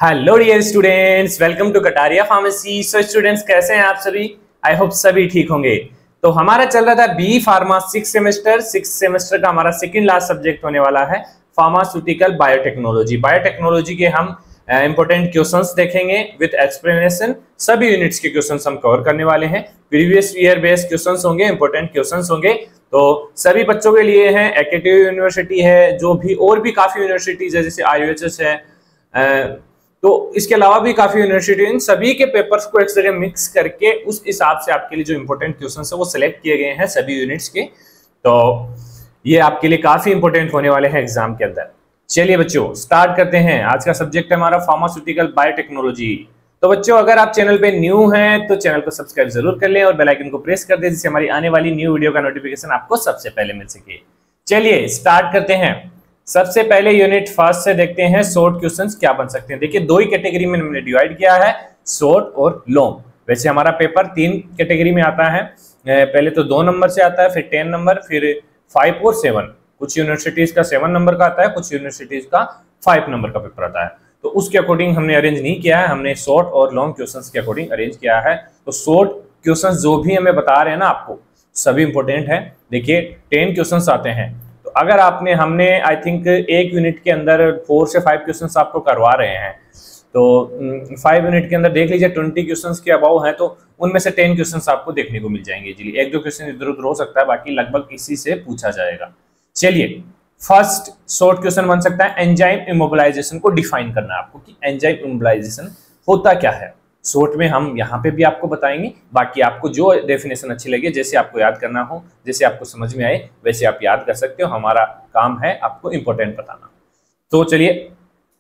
Hello dear students, welcome to Kataria pharmacy. So students, कैसे हैं आप सभी? आई होप सभी ठीक होंगे। तो हमारा चल रहा था बी फार्मा सिक्स सेमेस्टर का हमारा सेकंड लास्ट सब्जेक्ट होने वाला है फार्मास्यूटिकल बायोटेक्नोलॉजी। बायोटेक्नोलॉजी के हम इंपॉर्टेंट क्वेश्चंस देखेंगे विद एक्सप्लेनेशन। सभी यूनिट्स के क्वेश्चंस हम कवर करने वाले हैं। प्रीवियस ईयर बेस्ड क्वेश्चंस होंगे, इंपॉर्टेंट क्वेश्चंस होंगे। तो सभी बच्चों के लिए हैं। एकेटिव यूनिवर्सिटी है, जो भी और भी काफी यूनिवर्सिटीज है, जैसे IUHS है, तो इसके अलावा भी काफी यूनिवर्सिटी, इन सभी के पेपर्स को एक जगह मिक्स करके उस हिसाब से आपके लिए जो इंपॉर्टेंट क्वेश्चंस है वो सिलेक्ट किए गए हैं सभी यूनिट्स के। तो ये आपके लिए काफी इंपॉर्टेंट होने वाले हैं एग्जाम के अंदर। चलिए बच्चों, स्टार्ट करते हैं। आज का सब्जेक्ट है हमारा फार्मास्यूटिकल बायोटेक्नोलॉजी। तो बच्चों, अगर आप चैनल पे न्यू हैं तो चैनल को सब्सक्राइब जरूर कर लें और बेल आइकन को प्रेस कर दें, जिससे हमारी आने वाली न्यू वीडियो का नोटिफिकेशन आपको सबसे पहले मिल सके। चलिए स्टार्ट करते हैं। सबसे पहले यूनिट फर्स्ट से देखते हैं शॉर्ट क्वेश्चंस क्या बन सकते हैं। देखिए, दो ही कैटेगरी में हमने डिवाइड किया है, शॉर्ट और लॉन्ग। वैसे हमारा पेपर 3 कैटेगरी में आता है। पहले तो 2 नंबर से आता है, फिर 10 नंबर, फिर 5 और 7। कुछ यूनिवर्सिटीज का 7 नंबर का आता है, कुछ यूनिवर्सिटीज का 5 नंबर का पेपर आता है। तो उसके अकॉर्डिंग हमने अरेंज नहीं किया है, हमने शॉर्ट और लॉन्ग क्वेश्चंस के अकॉर्डिंग अरेंज किया है। तो शॉर्ट क्वेश्चंस जो भी हमें बता रहे हैं ना आपको, सभी इंपॉर्टेंट है। देखिए 10 क्वेश्चंस आते हैं। अगर हमने आई थिंक एक यूनिट के अंदर 4 से 5 क्वेश्चंस आपको करवा रहे हैं, तो 5 यूनिट के अंदर देख लीजिए 20 क्वेश्चंस के अबाव हैं, तो उनमें से 10 क्वेश्चंस आपको देखने को मिल जाएंगे। जी, 1-2 क्वेश्चन इधर उधर हो सकता है, बाकी लगभग इसी से पूछा जाएगा। चलिए, फर्स्ट शॉर्ट क्वेश्चन बन सकता है एंजाइम इमोबिलाइजेशन को डिफाइन करना है आपको कि एंजाइम इमोबिलाइजेशन होता क्या है। शॉर्ट में हम यहाँ पे भी आपको बताएंगे, बाकी आपको जो डेफिनेशन अच्छी लगे, जैसे आपको याद करना हो, जैसे आपको समझ में आए, वैसे आप याद कर सकते हो। हमारा काम है आपको इंपॉर्टेंट बताना। तो चलिए,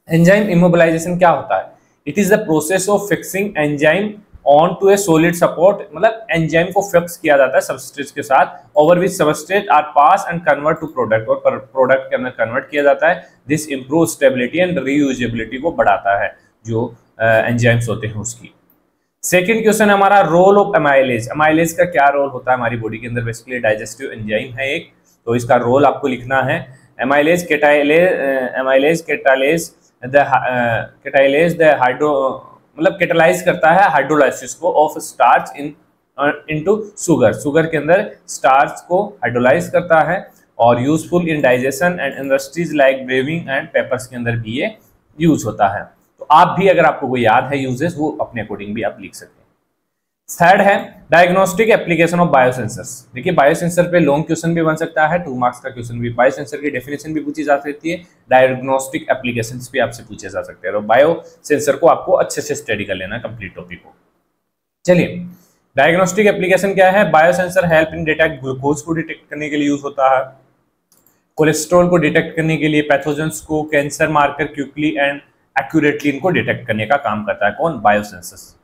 एंजाइम इमोबिलाइजेशन क्या होता है? It is the process of fixing enzyme onto a solid support. मतलब एंजाइम को फिक्स किया जाता है सबस्ट्रेट के साथ, over which substrate are pass and convert to product, और प्रोडक्ट के अंदर कन्वर्ट किया जाता है। This improve stability and reusability को बढ़ाता है, जो एंजाइम्स होते हैं उसकी। सेकंड क्वेश्चन हमारा रोल ऑफ एमाइलेज। एमाइलेज का क्या रोल होता है हमारी बॉडी के अंदर? बेसिकली डाइजेस्टिव एंजाइम है एक, तो इसका रोल आपको लिखना है। एमाइलेज कैटाइलेज द हाइड्रो, मतलब कैटालाइज करता है हाइड्रोलाइसिस को of starch into sugar. Sugar के अंदर स्टार्च को हाइड्रोलाइज करता है, और useful in digestion and industries like braving and papers के अंदर भी ये यूज होता है। तो आप भी, अगर आपको कोई याद है यूजेस, वो अपने अकॉर्डिंग भी आप लिख सकते हैं। थर्ड है डायग्नोस्टिक एप्लीकेशन ऑफ बायोसेंसर्स। देखिए, बायोसेंसर पे लॉन्ग क्वेश्चन भी बन सकता है, 2 मार्क्स का क्वेश्चन भी। बायोसेंसर की डेफिनेशन भी पूछी जा सकती है, डायग्नोस्टिक एप्लीकेशंस भी आपसे पूछे जा सकते हैं। तो बायोसेंसर को आपको अच्छे से स्टडी कर लेना, कंप्लीट टॉपिक को। चलिए, डायग्नोस्टिक एप्लीकेशन क्या है? Biosensor help in detect, glucose को डिटेक्ट करने के लिए यूज होता है, कोलेस्ट्रॉल को डिटेक्ट करने के लिए, पैथोजेंस को, cancer marker quickly and accurately इनको डिटेक्ट करने का काम करता है। कौन? Biosensors.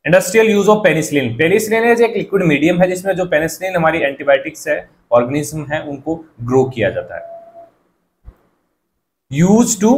Industrial use of penicillin. Penicillin एक लिक्विड मीडियम है, जिसमें जो पेनिसिलिन हमारी एंटीबायोटिक्स है, ऑर्गेनिज्म है, उनको ग्रो किया जाता है। Use to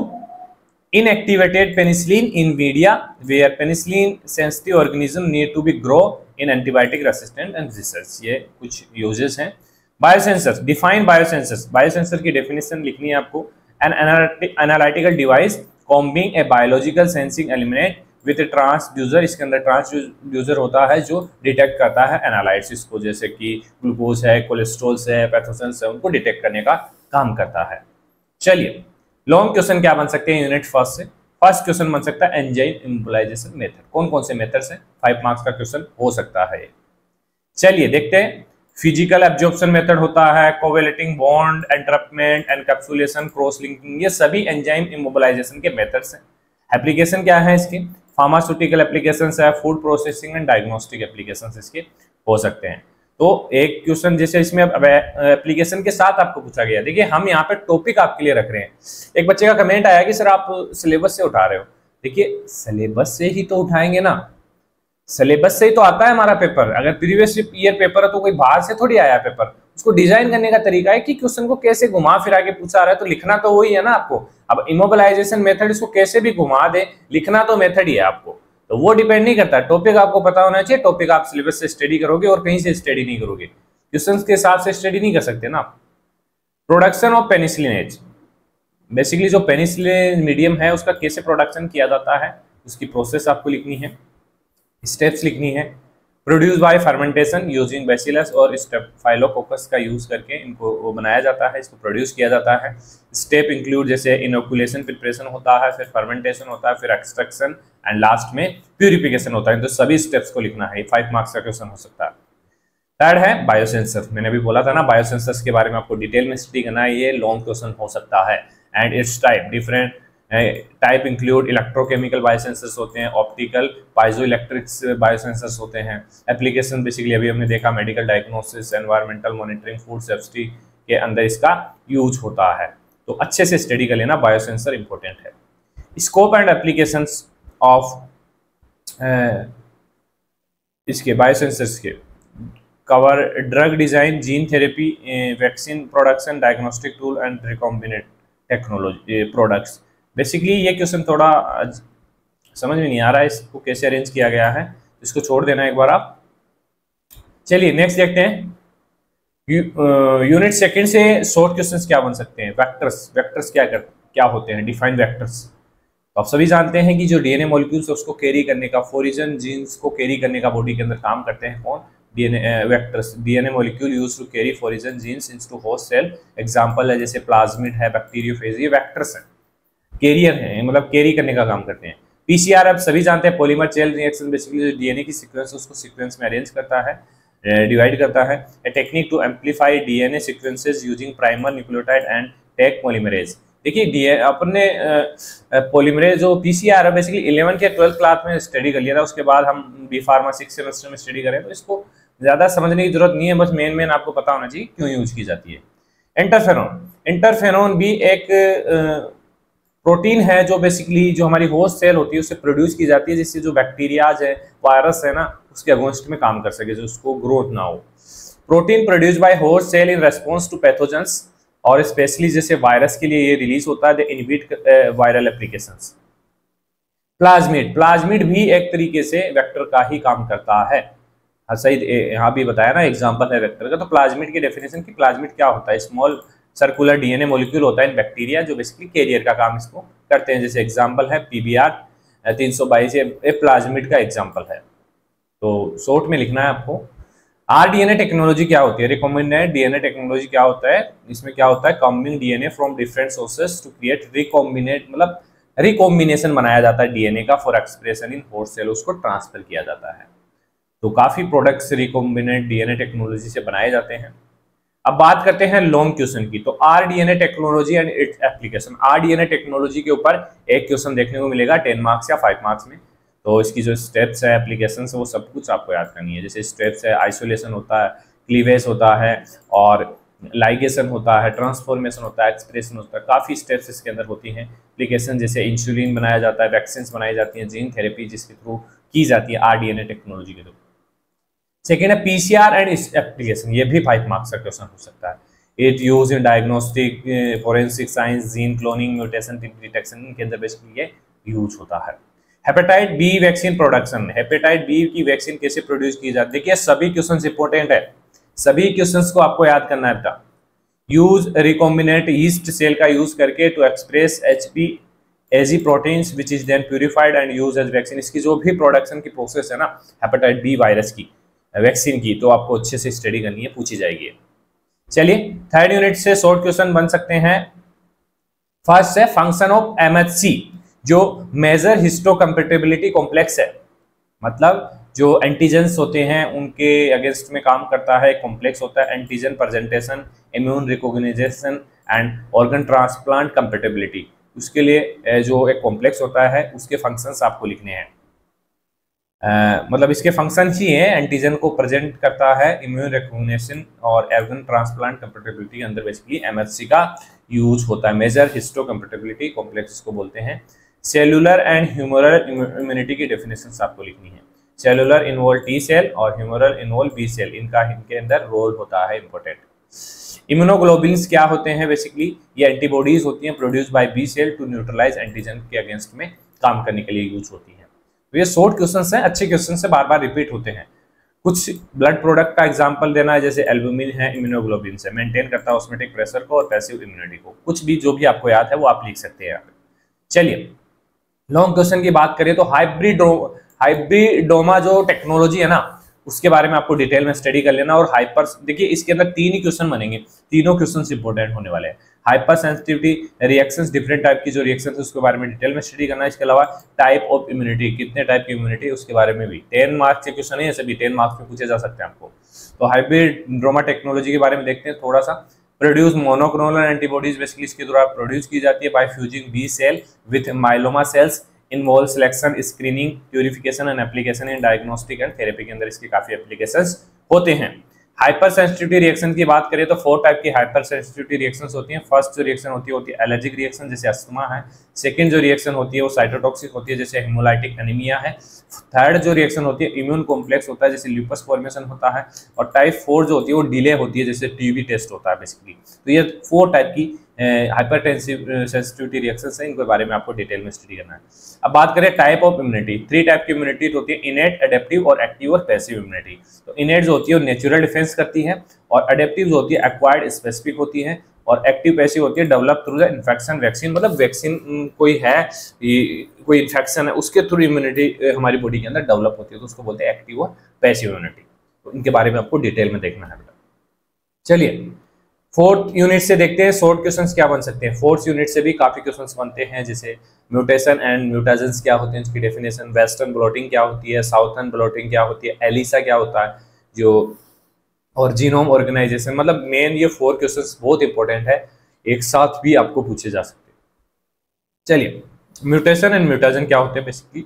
inactivated penicillin in media where penicillin sensitive organism need to be grow in antibiotic resistant and research. ये कुछ यूजेस हैं। Biosensors, define biosensors. बायोसेंसर की डेफिनेशन लिखनी है आपको। An analytical device combing a biological sensing element with transducer. इसके अंदर transducer होता है जो डिटेक्ट करता है एनालाइसिस को, जैसे कि ग्लूकोज है, कोलेस्ट्रॉल है, पैथोजेंस है, उनको डिटेक्ट करने का काम करता है। चलिए, लॉन्ग क्वेश्चन क्या बन सकते हैं यूनिट फर्स्ट से? फर्स्ट क्वेश्चन बन सकता है एंजाइम इमोबिलाइजेशन मेथड। कौन कौन से मेथड से 5 मार्क्स का क्वेश्चन हो सकता है? चलिए देखते हैं। फिजिकल एब्जॉर्प्शन मेथड होता है, covalent bond, entrapment, encapsulation, cross linking, ये सभी एंजाइम इमोबिलाइजेशन के मेथड्स हैं। एप्लीकेशन क्या है इसकी? फार्मास्यूटिकल एप्लीकेशंस है, food processing and diagnostic applications इसके हो सकते हैं। तो एक क्वेश्चन जैसे इसमें एप्लीकेशन के साथ आपको पूछा गया। देखिए, हम यहाँ पे टॉपिक आपके लिए रख रहे हैं। एक बच्चे का कमेंट आया कि सर आप सिलेबस से उठा रहे हो। देखिए, सिलेबस से ही तो उठाएंगे ना, सिलेबस से ही तो आता है हमारा पेपर। अगर प्रीवियस ईयर पेपर है तो कोई बाहर से थोड़ी आया पेपर। उसको डिजाइन करने का तरीका है कि क्वेश्चन को कैसे घुमा फिरा के पूछा रहा है, तो लिखना तो वही है ना आपको। अब इमोबिलाइजेशन मेथड, इसको कैसे भी घुमा दे, लिखना तो मेथड ही है आपको। तो वो डिपेंड नहीं करता, टॉपिक आपको पता होना चाहिए। टॉपिक आप सिलेबस से स्टडी करोगे और कहीं से स्टडी नहीं करोगे, क्वेश्चंस के हिसाब से स्टडी नहीं कर सकते ना आप। Production of penicillin. बेसिकली जो पेनिसिलिन मीडियम है उसका कैसे प्रोडक्शन किया जाता है, उसकी प्रोसेस आपको लिखनी है, स्टेप्स लिखनी है। Produce by fermentation using bacillus और स्टेफाइलोकोकस का यूज करके इनको वो बनाया जाता है, इसको प्रोड्यूस किया जाता है। स्टेप इंक्लूड जैसे इनोकुलेशन प्रिपरेशन होता है, फिर फर्मेंटेशन होता है, फिर एक्सट्रैक्शन एंड लास्ट में प्यूरिफिकेशन होता है। तो सभी स्टेप्स को लिखना है, 5 मार्क्स का क्वेश्चन हो सकता है। थर्ड है बायोसेंसर। मैंने अभी बोला था ना बायोसेंसर्स के बारे में आपको डिटेल में स्टडी करना है, ये लॉन्ग क्वेश्चन हो सकता है। And it's type different type include electrochemical biosensors होते हैं, ऑप्टिकल पाइजो इलेक्ट्रिक्स बायोसेंसर्स होते हैं। एप्लीकेशन बेसिकली अभी हमने देखा medical diagnosis, environmental monitoring, food safety के अंदर इसका यूज होता है। तो अच्छे से स्टडी कर लेना, बायोसेंसर इंपॉर्टेंट है। स्कोप एंड एप्लीकेशंस ऑफ इसके बायोसेंसर्स के cover drug design, gene therapy, vaccine production, diagnostic tool and recombinant technology products. Basically ये क्वेश्चन थोड़ा समझ में नहीं आ रहा है, इसको कैसे अरेंज किया गया है, इसको छोड़ देना एक बार आप। चलिए नेक्स्ट देखते हैं। यूनिट सेकंड से शॉर्ट क्वेश्चंस क्या बन सकते हैं। वेक्टर्स, वेक्टर्स क्या होते हैं, डिफाइन वेक्टर्स। तो आप सभी जानते हैं कि जो डीएनए मॉलिक्यूल्स उसको कैरी करने का, फोरिजन जीन्स को कैरी करने का बॉडी के अंदर काम करते हैं कौन, DNA vectors. DNA molecule used to carry foreign genes into host cell. Example है जैसे प्लाज्मिड है, बैक्टीरियोफेज, ये वेक्टर्स हैं, कैरियर है, मतलब कैरी करने का काम करते हैं। पीसीआर आप सभी जानते हैं, पॉलीमर चेन रिएक्शन, बेसिकली जो डीएनए की सीक्वेंस उसको सीक्वेंस में अरेंज करता है, डिवाइड करता है। A technique to amplify DNA sequences using primer nucleotide and Taq polymerase. देखिए अपने पॉलीमरेज जो पीसीआर है बेसिकली 11 के 12th क्लास में स्टडी कर लिया था, उसके बाद हम बी फार्मा 6 सेमेस्टर में स्टडी करें, तो इसको ज्यादा समझने की जरूरत नहीं है, बस मेन आपको पता होना चाहिए क्यों यूज की जाती है। इंटरफेरॉन, इंटरफेरॉन भी एक प्रोटीन है जो बेसिकली जो हमारी होस्ट सेल होती है उससे प्रोड्यूस की जाती है, जिससे जो बैक्टीरियाज है, वायरस है ना, उसके अगेंस्ट में काम कर सके, जो उसको ग्रोथ ना हो। Protein produce by host cell in response to pathogens, और स्पेशली जैसे वायरस के लिए ये रिलीज होता है, the inhibit viral applications. Plasmid, plasmid भी एक तरीके से वेक्टर का ही काम करता है। हाँ सही, यहाँ भी बताया ना, एग्जांपल है वेक्टर का। तो प्लाज्मिड की डेफिनेशन की, प्लाज्मिड क्या होता है, स्मॉल सर्कुलर डीएनए मॉलिक्यूल होता है इन बैक्टीरिया जो बेसिकली कैरियर का काम इसको करते हैं। जैसे एग्जांपल है पीबीआर 322, ये प्लाज्मिड का एग्जांपल है। तो शॉर्ट में लिखना है आपको। आरडीएनए टेक्नोलॉजी क्या होती है, रिकॉम्बिनेंट डीएनए टेक्नोलॉजी क्या होता है, इसमें क्या होता है, combing DNA from different sources to create recombinant, मतलब रिकॉम्बिनेशन बनाया जाता है डीएनए का for expression in host cell, उसको ट्रांसफर किया जाता है। तो काफी प्रोडक्ट्स रिकॉम्बिनेंट डीएनए टेक्नोलॉजी से बनाए जाते हैं। अब बात करते हैं लॉन्ग क्वेश्चन की। तो rDNA technology and its application, rDNA technology के ऊपर एक क्वेश्चन देखने को मिलेगा 10 मार्क्स या 5 मार्क्स में। तो इसकी जो स्टेप्स है, एप्लीकेशन है, वो सब कुछ आपको याद करनी है। जैसे स्टेप्स है, आइसोलेशन होता है, क्लीवेज होता है, और लाइगेशन होता है, ट्रांसफॉर्मेशन होता है, एक्सप्रेशन होता है, काफी स्टेप्स इसके अंदर होती हैं। एप्लीकेशन जैसे इंसुलिन बनाया जाता है, वैक्सीन बनाई जाती हैं, जीन थेरेपी जिसके थ्रू की जाती है आरडीएनए टेक्नोलॉजी के थ्रू। सेकेंड है पीसीआर एंड इट्स एप्लीकेशन, ये भी 5 मार्क्स का क्वेश्चन हो सकता है। It use in diagnostic, forensic science, gene cloning, mutation detection के अंदर बेसिकली ये यूज होता है। Hepatitis B vaccine production, hepatitis B की वैक्सीन कैसे प्रोड्यूस की जाती है। देखिए सभी क्वेश्चंस इंपॉर्टेंट है, सभी क्वेश्चंस को आपको याद करना है बेटा। यूज रिकॉम्बिनेंट ईस्ट सेल का यूज करके to express HP AG proteins which is then purified and use as vaccine. इसकी जो भी प्रोडक्शन की प्रोसेस है ना हेपेटाइट बी वायरस की, वैक्सीन की, तो आपको अच्छे से स्टडी करनी है, पूछी जाएगी। चलिए थर्ड यूनिट से शॉर्ट क्वेश्चन बन सकते हैं। फर्स्ट है फंक्शन ऑफ एमएचसी, जो मेजर हिस्टोकम्पैटिबिलिटी कॉम्प्लेक्स है, मतलब जो एंटीजेंस होते हैं उनके अगेंस्ट में काम करता है, कॉम्प्लेक्स होता है। Antigen presentation, immune recognition and organ transplant compatibility, उसके लिए जो एक कॉम्प्लेक्स होता है उसके फंक्शंस आपको लिखने हैं। मतलब इसके फंक्शन ही है, एंटीजन को प्रेजेंट करता है, इम्यून रिकॉग्निशन और ऑर्गन ट्रांसप्लांट कंपैटिबिलिटी के अंदर बेसिकली एमएचसी का यूज होता है। मेजर हिस्टोकम्पैटिबिलिटी कॉम्प्लेक्स को बोलते हैं। सेलुलर एंड ह्यूमरल इम्यूनिटी की डेफिनेशन आपको लिखनी है। सेलुलर इन्वॉल्व टी सेल और ह्यूमरल इन्वॉल्व बी सेल, इनके अंदर रोल होता है इंपॉर्टेंट। इम्यूनोग्लोबिन्स क्या होते हैं, बेसिकली ये एंटीबॉडीज होती हैं produce by B cell to neutralize antigen के अगेंस्ट में काम करने के लिए यूज होती है। तो ये शॉर्ट क्वेश्चन हैं, अच्छे क्वेश्चन से बार बार रिपीट होते हैं। कुछ ब्लड प्रोडक्ट का एग्जांपल देना है, जैसे एल्बुमिन है, इम्यूनोग्लोबिन से मेंटेन करता है ऑस्मोटिक प्रेशर को और पैसिव इम्यूनिटी को। कुछ भी जो भी आपको याद है वो आप लिख सकते हैं यहाँ पे। चलिए लॉन्ग क्वेश्चन की बात करें तो हाइब्रिडोमा जो टेक्नोलॉजी है ना, उसके बारे में आपको डिटेल में स्टडी कर लेना। और हाइपर, देखिए इसके अंदर 3 ही क्वेश्चन बनेंगे, तीनों क्वेश्चन इंपॉर्टेंट होने वाले हैं। Hyper sensitivity reactions, different type की जो रिएक्शंस है उसके बारे में डिटेल में स्टडी करना है। इसके अलावा टाइप ऑफ इम्यूनिटी, कितने टाइप की इम्यूनिटी, उसके बारे में भी 10 मार्क्स के क्वेश्चन है, ऐसे भी 10 मार्क्स में पूछे जा सकते हैं आपको। तो हाइब्रिडोमा टेक्नोलॉजी के बारे में देखते हैं थोड़ा सा। प्रोड्यूस मोनोक्लोनल एंटीबॉडीज, बेसिकली इसके द्वारा प्रोड्यूस की जाती है by fusing B cell with myeloma cells. Involve selection, screening, purification and application in diagnostic and therapy के अंदर इसके काफी एप्लीकेशंस होते हैं। हाइपर सेंसिटिविटी रिएक्शन की बात करें तो 4 टाइप की हाइपर सेंसिटिविटी रिएक्शंस होती हैं। फर्स्ट जो रिएक्शन होती है एलर्जिक रिएक्शन, जैसे अस्थमा है। सेकंड जो रिएक्शन होती है वो साइटोटॉक्सिक होती है, जैसे हेमोलाइटिक एनीमिया है। थर्ड जो रिएक्शन होती है इम्यून कॉम्प्लेक्स होता है, जैसे ल्यूपस फॉर्मेशन होता है। और टाइप 4 जो होती है वो डिले होती है, जैसे टीबी टेस्ट होता है बेसिकली। तो ये 4 टाइप की हाइपरटेंसिव सेंसिटिविटी रिएक्शंस हैं, इनके बारे में आपको डिटेल में स्टडी करना है। अब बात करें टाइप ऑफ इम्यूनिटी, 3 टाइप की इम्यूनिटी होती है, इनेट, एडेप्टिव और एक्टिव और पैसिव इम्यूनिटी। तो इनेट जो होती है वो नेचुरल डिफेंस करती है, और एडेप्टिव जो होती है एक्वायर्ड स्पेसिफिक होती है, और एक्टिव पैसिव होती है develop through the infection vaccine. मतलब वैक्सीन कोई है, कोई इन्फेक्शन है, उसके थ्रू इम्यूनिटी हमारी बॉडी के अंदर डेवलप होती है, तो उसको बोलते हैं एक्टिव और पैसिव इम्यूनिटी। तो इनके बारे में आपको डिटेल में देखना है बेटा। चलिए 4th यूनिट से देखते हैं शॉर्ट क्वेश्चंस क्या बन सकते हैं। 4th यूनिट से भी काफी क्वेश्चंस बनते हैं, जैसे म्यूटेशन एंड म्यूटाजेंस क्या होते हैं, इसकी डेफिनेशन, वेस्टर्न ब्लॉटिंग क्या होती है, साउथर्न ब्लॉटिंग क्या होती है, एलिसा क्या होता है जो, और जीनोम ऑर्गेनाइजेशन। मतलब मेन ये 4 क्वेश्चंस बहुत इंपॉर्टेंट है, एक साथ भी आपको पूछे जा सकते हैं। चलिए म्यूटेशन एंड म्यूटाजन क्या होते हैं बेसिकली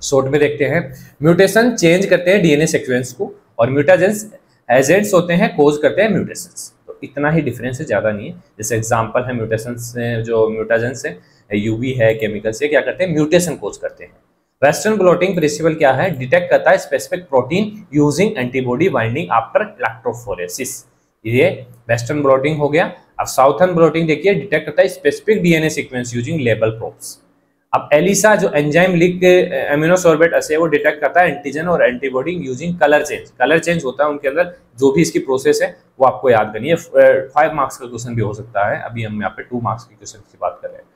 शॉर्ट में देखते हैं। म्यूटेशन चेंज करते हैं डीएनए सीक्वेंस को, और म्यूटाजेंस एजेंट्स होते हैं, कोज करते हैं म्यूटेशंस। तो इतना ही डिफरेंस है, ज्यादा नहीं है। जैसे एग्जांपल है म्यूटेशंस, जो म्यूटाजेंस है, यूवी है, केमिकल से क्या करते हैं, म्यूटेशन कोज करते हैं। वेस्टर्न ब्लॉटिंग प्रिंसिपल क्या है, डिटेक्ट करता है specific protein using antibody binding after electrophoresis. ये वेस्टर्न ब्लॉटिंग हो गया। अब साउथर्न ब्लॉटिंग देखिए, डिटेक्ट करता है specific DNA sequence using label probes. अब एलिसा जो एंजाइम लिंक एमिनोसॉर्बेट असे वो डिटेक्ट करता है एंटीजन और antibody using colour change. Colour change होता है उनके अंदर, जो भी इसकी प्रोसेस है वो आपको याद करनी है। 5 मार्क्स का क्वेश्चन भी हो सकता है, अभी हम यहाँ पे 2 मार्क्स के क्वेश्चन की बात कर रहे हैं।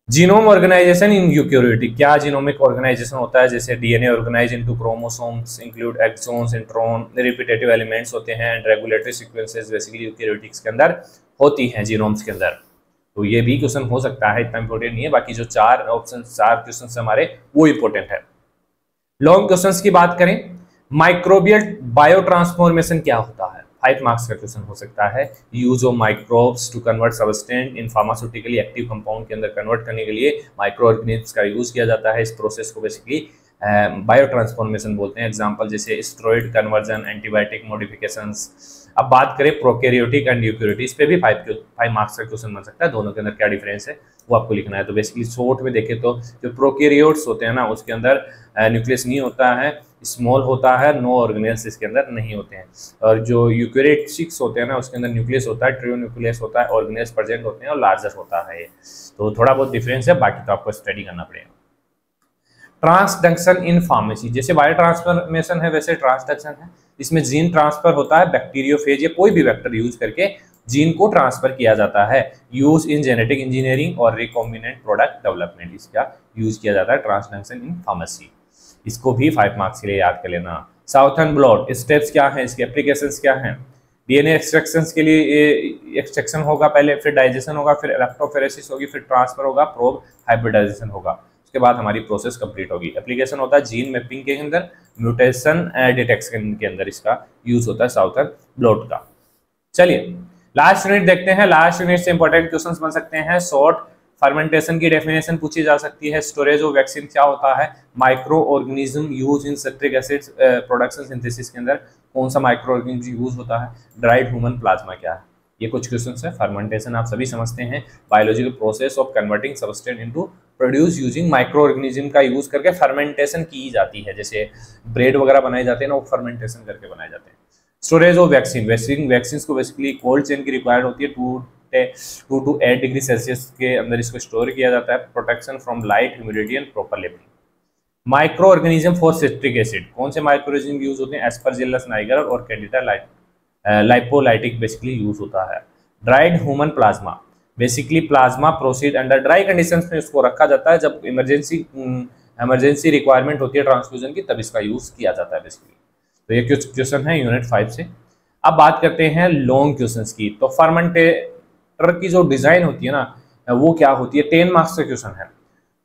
जीनोम ऑर्गेनाइजेशन इन यूकैरियोटिक, क्या जीनोमिक ऑर्गेनाइजेशन होता है, जैसे DNA organize into chromosomes, include exons, introns, repetitive elements होते हैं, and regulatory sequences basically eukaryotics के अंदर होती हैं, जीनोम्स के अंदर। तो ये भी क्वेश्चन हो सकता है, इतना इंपॉर्टेंट नहीं है। बाकी जो 4 ऑप्शन 4 क्वेश्चन हमारे वो इंपॉर्टेंट है। लॉन्ग क्वेश्चंस की बात करें, माइक्रोबियल बायो ट्रांसफॉर्मेशन क्या होता है, 5 मार्क्स का क्वेश्चन हो सकता है। Use of microbes to convert substance in pharmaceutically active compound के अंदर कन्वर्ट करने के लिए माइक्रो ऑर्गेनिज्म्स का यूज किया जाता है। इस प्रोसेस को बेसिकली बायो ट्रांसफॉर्मेशन बोलते हैं। एग्जांपल जैसे स्टेरॉइड कन्वर्जन, एंटीबायोटिक मॉडिफिकेशंस। अब बात करें प्रोकैरियोटिक एंड यूकैरियोटिक, इस पे भी 5 मार्क्स का क्वेश्चन बन सकता है। दोनों के अंदर क्या डिफरेंस है वो आपको लिखना है। तो बेसिकली शॉर्ट में देखें तो जो प्रोकैरियोट्स होते हैं ना, उसके अंदर न्यूक्लियस नहीं होता है, स्मॉल होता है, नो ऑर्गेनेल्स इसके अंदर नहीं होते हैं। और जो यूकैरियोटिक्स होते हैं ना, उसके अंदर न्यूक्लियस होता है, ट्रू न्यूक्लियस होता है, ऑर्गेनेल्स प्रेजेंट होते हैं और लार्जर होता है। तो थोड़ा बहुत डिफरेंस है, बाकी तो आपको स्टडी करना पड़ेगा। ट्रांसडक्शन इन फार्मेसी, जैसे बायो ट्रांसफॉर्मेशन है वैसे ट्रांसडक्शन है। इसमें जीन ट्रांसफर होता है, बैक्टीरियोफेज या कोई भी वेक्टर यूज करके जीन को ट्रांसफर किया जाता है। यूज इन जेनेटिक इंजीनियरिंग और रिकॉम्बिनेंट प्रोडक्ट डेवलपमेंट, इसका यूज किया जाता है ट्रांसडक्शन इन फार्मेसी। इसको भी 5 मार्क्स के लिए याद कर लेना। साउथर्न ब्लॉट स्टेप्स क्या हैं, इसके एप्लीकेशंस क्या हैं। डीएनए एक्सट्रैक्शंस के लिए एक्सट्रैक्शन होगा पहले, फिर डाइजेशन होगा, फिर इलेक्ट्रोफोरेसिस होगी, फिर ट्रांसफर होगा, प्रोब हाइब्रिडाइजेशन होगा, उसके बाद हमारी प्रोसेस कंप्लीट होगी। एप्लीकेशन होता है जीन मैपिंग के अंदर, म्यूटेशन डिटेक्शन के अंदर इसका यूज होता है साउथर्न ब्लॉट का। चलिए लास्ट यूनिट देखते हैं। लास्ट यूनिट से इंपॉर्टेंट क्वेश्चंस बन सकते हैं। शॉर्ट फर्मेंटेशन की डेफिनेशन पूछी जा सकती है। स्टोरेज ऑफ वैक्सीन क्या होता है। Micro organism use in citric acid production synthesis के अंदर कौन सा माइक्रो ऑर्गेनिज्म यूज होता है। ड्राइड ह्यूमन प्लाज्मा क्या है। ये कुछ क्वेश्चंस है। फर्मेंटेशन आप सभी समझते हैं, biological process of converting substance into produce using micro organism का यूज करके फर्मेंटेशन की जाती है। जैसे ब्रेड वगैरह बनाए जाते हैं ना, वो फर्मेंटेशन करके बनाए जाते हैं। स्टोरेज ऑफ वैक्सीन को बेसिकली कोल्ड चेन की रिक्वायर्ड होती है, 2 to 8 डिग्री सेल्सियस के अंदर इसको स्टोर किया जाता है। Protection from light, humidity and proper labelling. Micro organism for citric acid, कौन से माइक्रो ऑर्गेनिज्म यूज होते हैं? एस्परजिलस नाइगर और कैंडिडा लाइपोलाइटिक बेसिकली यूज होता है। Dried human plasma, basically plasma proceed under dry conditions में उसको रखा जाता है, जब इमरजेंसी रिक्वायरमेंट होती है ट्रांसफ्यूजन की तब इसका यूज किया जाता है बेसिकली। तो ये कुछ क्वेश्चन है यूनिट 5 से। अब बात करते हैं लॉन्ग क्वेश्चंस की। तो फर्मेंटेटर की जो डिजाइन होती है ना वो क्या होती है? 10 मार्क्स का क्वेश्चन है।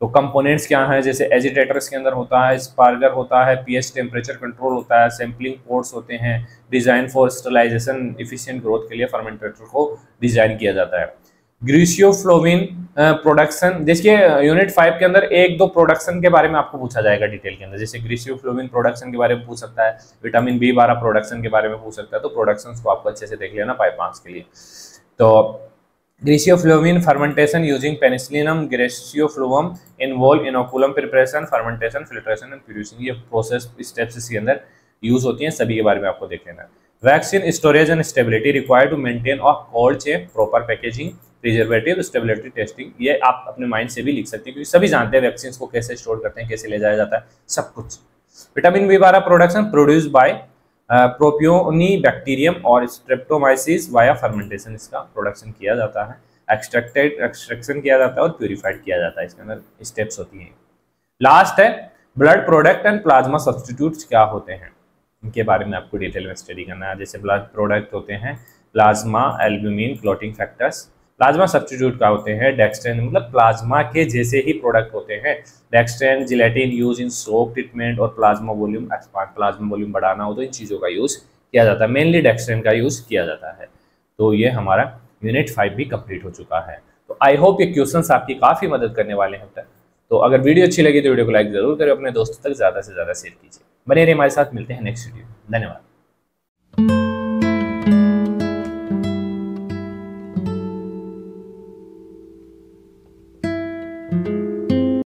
तो कंपोनेंट्स क्या हैं? जैसे एजिटेटर्स के अंदर होता है, स्पार्गर होता है, पीएच टेम्परेचर कंट्रोल होता है, सैम्पलिंग पोर्ट्स होते हैं, design for sterilization efficient growth के लिए फर्मेंटेटर को डिजाइन किया जाता है। ग्रीसियोफ्लोविन प्रोडक्शन, देखिए यूनिट 5 के अंदर एक दो प्रोडक्शन के बारे में आपको पूछा जाएगा डिटेल के अंदर, जैसे ग्रीसियोफ्लोविन प्रोडक्शन के बारे में पूछ सकता है, विटामिन B12 प्रोडक्शन के बारे में पूछ सकता है। तो प्रोडक्शंस को आपको अच्छे से देख लेना 5 मार्क्स के लिए। तो griseofulvin fermentation using Penicillium griseofulvum involve inoculum preparation, fermentation, filtration and producing, ये प्रोसेस स्टेप्स इसके अंदर यूज होती हैं, सभी के बारे में आपको देख लेना। Vaccine storage and stability required to maintain a cold chain, proper packaging, preservative, stability testing, ये आप अपने माइंड से भी लिख सकते हैं क्योंकि सभी जानते हैं वैक्सीन को कैसे स्टोर करते हैं, कैसे ले जाया जाता है, सब कुछ। Vitamin B12 production produce by Propionibacterium और स्ट्रेप्टोमाइसिस वाया फर्मेंटेशन, इसका प्रोडक्शन किया जाता है, एक्सट्रैक्शन किया जाता है और प्यूरिफाइड किया जाता है, इसके अंदर स्टेप्स होती हैं। लास्ट है blood product and plasma substitutes क्या होते हैं, इनके बारे में आपको डिटेल में स्टडी करना है। जैसे ब्लड प्रोडक्ट होते हैं plasma, albumin, clotting factors. Plasma substitute क्या होते हैं? डेक्सट्रेन, मतलब प्लाज्मा के जैसे ही प्रोडक्ट होते हैं। Dextran, gelatin use in soap treatment और plasma volume expand, plasma volume बढ़ाना हो तो इन चीज़ों का यूज किया जाता है, मेनली डेक्सट्रेन का यूज किया जाता है। तो ये हमारा यूनिट 5 भी कंप्लीट हो चुका है। तो आई होप ये क्वेश्चंस आपकी काफ़ी मदद करने वाले हैं अब तक। तो अगर वीडियो अच्छी लगी तो वीडियो को लाइक जरूर करें, अपने दोस्तों तक ज़्यादा से ज़्यादा शेयर कीजिए। बने रहिए हमारे साथ, मिलते हैं नेक्स्ट वीडियो। धन्यवाद। thank you